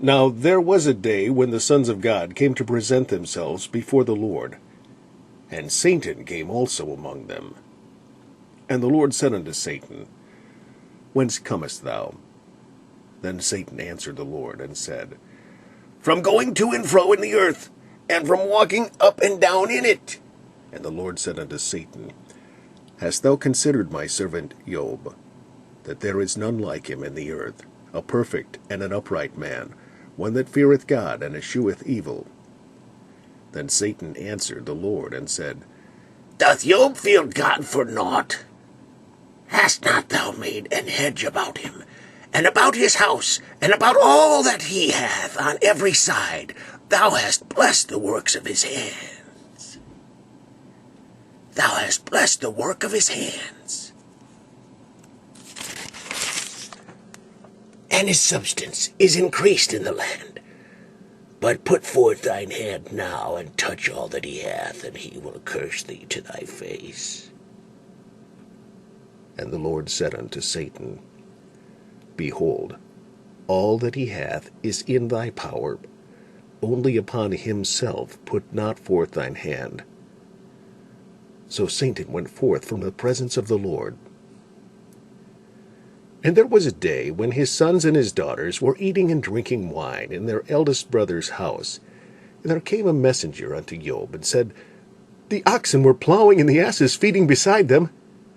Now there was a day when the sons of God came to present themselves before the Lord, and Satan came also among them. And the Lord said unto Satan, Whence comest thou? Then Satan answered the Lord, and said, From going to and fro in the earth, and from walking up and down in it. And the Lord said unto Satan, Hast thou considered my servant Job, that there is none like him in the earth, a perfect and an upright man, one that feareth God and escheweth evil? Then Satan answered the Lord, and said, Doth Job fear God for naught? Hast not thou made an hedge about him, and about his house, and about all that he hath on every side? Thou hast blessed the works of his hands. Thou hast blessed the work of his hands. And his substance is increased in the land. But put forth thine hand now, and touch all that he hath, and he will curse thee to thy face. And the Lord said unto Satan, Behold, all that he hath is in thy power, only upon himself put not forth thine hand. So Satan went forth from the presence of the Lord. And there was a day when his sons and his daughters were eating and drinking wine in their eldest brother's house. And there came a messenger unto Job, and said, The oxen were plowing, and the asses feeding beside them.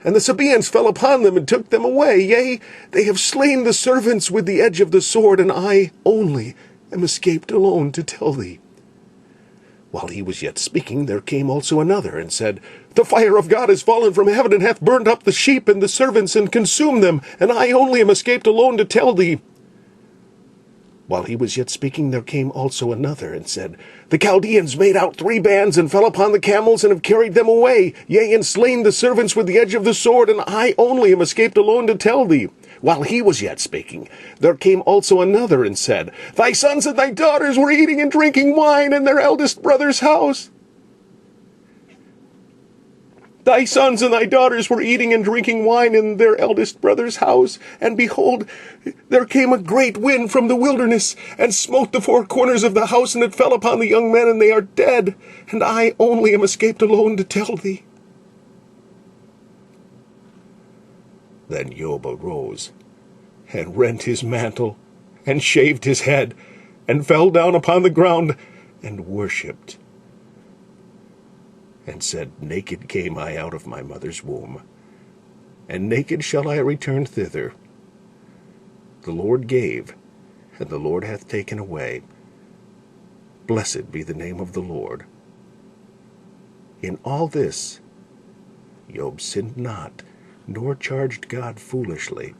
And the Sabaeans fell upon them, and took them away. Yea, they have slain the servants with the edge of the sword, and I only am escaped alone to tell thee. While he was yet speaking, there came also another, and said, The fire of God is fallen from heaven, and hath burned up the sheep and the servants, and consumed them, and I only am escaped alone to tell thee. While he was yet speaking, there came also another, and said, The Chaldeans made out 3 bands, and fell upon the camels, and have carried them away, yea, and slain the servants with the edge of the sword, and I only am escaped alone to tell thee. While he was yet speaking, there came also another, and said, Thy sons and thy daughters were eating and drinking wine in their eldest brother's house. Thy sons and thy daughters were eating and drinking wine in their eldest brother's house. And behold, there came a great wind from the wilderness, and smote the 4 corners of the house, and it fell upon the young men, and they are dead. And I only am escaped alone to tell thee. Then Job arose, and rent his mantle, and shaved his head, and fell down upon the ground, and worshipped, and said, Naked came I out of my mother's womb, and naked shall I return thither. The Lord gave, and the Lord hath taken away. Blessed be the name of the Lord. In all this Job sinned not, nor charged God foolishly.